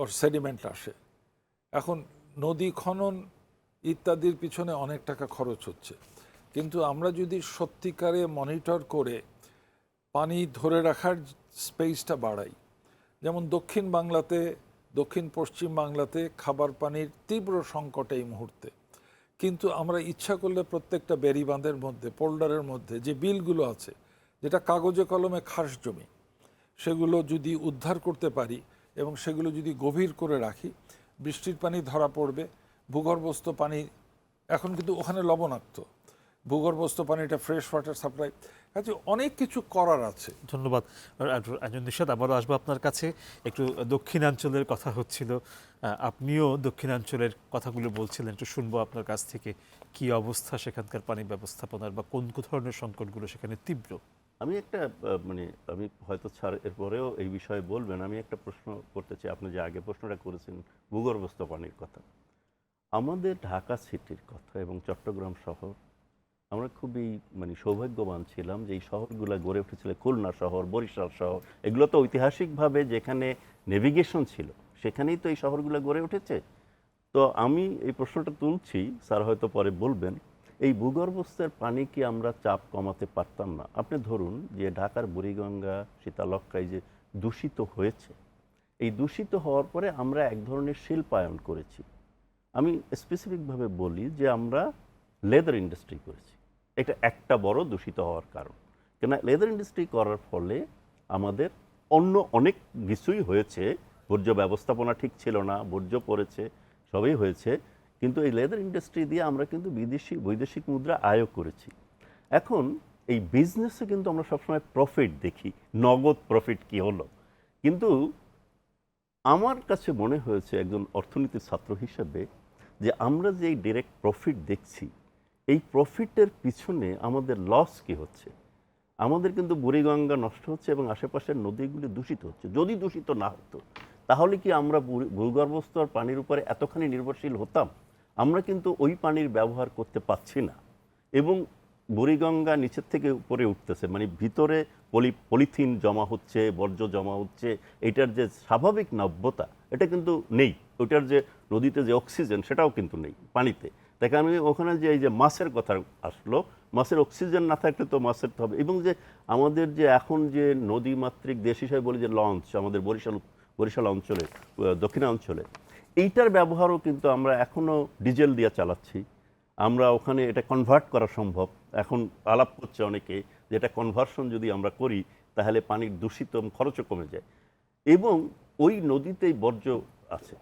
ওর sediment আসে। এখন নদী খনন ইত্যাদির পিছনে অনেক টাকা খরচ হচ্ছে, কিন্তু আমরা যদি সত্যিকারে মনিটর করে পানি ধরে রাখার স্পেসটা বাড়াই, যেমন দক্ষিণ বাংলাতে, দক্ষিণ পশ্চিম বাংলাতে খাবার পানির তীব্র সংকট এই মুহূর্তে, কিন্তু আমরা ইচ্ছা করলে প্রত্যেকটা বেড়ি বাঁধের মধ্যে, পোল্ডারের মধ্যে যে বিলগুলো আছে, যেটা কাগজে কলমে খাস জমি, সেগুলো যদি উদ্ধার করতে পারি এবং সেগুলো যদি গভীর করে রাখি, বৃষ্টির পানি ধরা পড়বে, ভূগর্ভস্থ পানি, এখন কিন্তু ওখানে লবণাক্ত, ভূগর্ভস্থ পানিটা ফ্রেশ ওয়াটার সাপ্লাই, কাজে অনেক কিছু করার আছে। ধন্যবাদ। একজন নিশাদ, আবারও আসবো আপনার কাছে। একটু দক্ষিণাঞ্চলের কথা হচ্ছিল, আপনিও দক্ষিণাঞ্চলের কথাগুলো বলছিলেন, একটু শুনবো আপনার কাছ থেকে কি অবস্থা সেখানকার পানি ব্যবস্থাপনার, বা কোন ধরনের সংকটগুলো সেখানে তীব্র। আমি একটা মানে আমি হয়তো স্যার এরপরেও এই বিষয়ে বলবেন, আমি একটা প্রশ্ন করতে চাই। আপনি যে আগে প্রশ্নটা করেছেন ভূগর্ভস্থ পানির কথা, আমাদের ঢাকা সিটির কথা এবং চট্টগ্রাম শহর, আমরা খুবই মানে সৌভাগ্যবান ছিলাম যে এই শহরগুলো গড়ে উঠেছিল, খুলনা শহর, বরিশাল শহর, এগুলো তো ঐতিহাসিকভাবে যেখানে নেভিগেশন ছিল সেখানেই তো এই শহরগুলো গড়ে উঠেছে। তো আমি এই প্রশ্নটা তুলছি, স্যার হয়তো পরে বলবেন, এই ভূগর্ভস্থের পানি কি আমরা চাপ কমাতে পারতাম না? আপনি ধরুন যে ঢাকার বুড়িগঙ্গা, শীতলক্ষ্যায় যে দূষিত হয়েছে, এই দূষিত হওয়ার পরে আমরা এক ধরনের শিল্পায়ন করেছি। আমি স্পেসিফিকভাবে বলি যে আমরা লেদার ইন্ডাস্ট্রি করেছি। এটা একটা বড় দূষিত হওয়ার কারণ। কেন লেদার ইন্ডাস্ট্রি করার ফলে আমাদের অন্য অনেক কিছুই হয়েছে, বর্জ্য ব্যবস্থাপনা ঠিক ছিল না, বর্জ্য পড়েছে, সবই হয়েছে, কিন্তু এই লেদার ইন্ডাস্ট্রি দিয়ে আমরা কিন্তু বৈদেশিক মুদ্রা আয়ও করেছি। এখন এই বিজনেসে কিন্তু আমরা সবসময় প্রফিট দেখি, নগদ প্রফিট কি হলো, কিন্তু আমার কাছে মনে হয়েছে একজন অর্থনীতির ছাত্র হিসেবে যে আমরা যে এই ডিরেক্ট প্রফিট দেখছি, এই প্রফিটের পিছনে আমাদের লস কি হচ্ছে। আমাদের কিন্তু বুড়িগঙ্গা নষ্ট হচ্ছে এবং আশেপাশের নদীগুলি দূষিত হচ্ছে। যদি দূষিত না হতো তাহলে কি আমরা ভূগর্ভস্থ পানির উপরে এতখানি নির্ভরশীল হতাম? আমরা কিন্তু ওই পানির ব্যবহার করতে পারছি না, এবং বুড়িগঙ্গা নিচের থেকে উপরে উঠতেছে, মানে ভিতরে পলিথিন জমা হচ্ছে, বর্জ্য জমা হচ্ছে, এটার যে স্বাভাবিক নাব্যতা এটা কিন্তু নেই। ওটার যে নদীতে যে অক্সিজেন সেটাও কিন্তু নেই পানিতে। তাই কারণ ওখানে যে এই যে মাছের কথা আসলো, মাছের অক্সিজেন না থাকলে তো মাছের তো হবে। এবং যে আমাদের যে এখন যে নদীমাতৃক দেশ হিসাবে বলি যে লঞ্চ, আমাদের বরিশাল অঞ্চলে, দক্ষিণাঞ্চলে, এইটার ব্যবহারও কিন্তু আমরা এখনও ডিজেল দিয়ে চালাচ্ছি। আমরা ওখানে এটা কনভার্ট করা সম্ভব, এখন আলাপ করছে অনেকে যে এটা কনভার্সন যদি আমরা করি তাহলে পানির দূষিত খরচও কমে যায়, এবং ওই নদীতেই বর্জ্য আছে।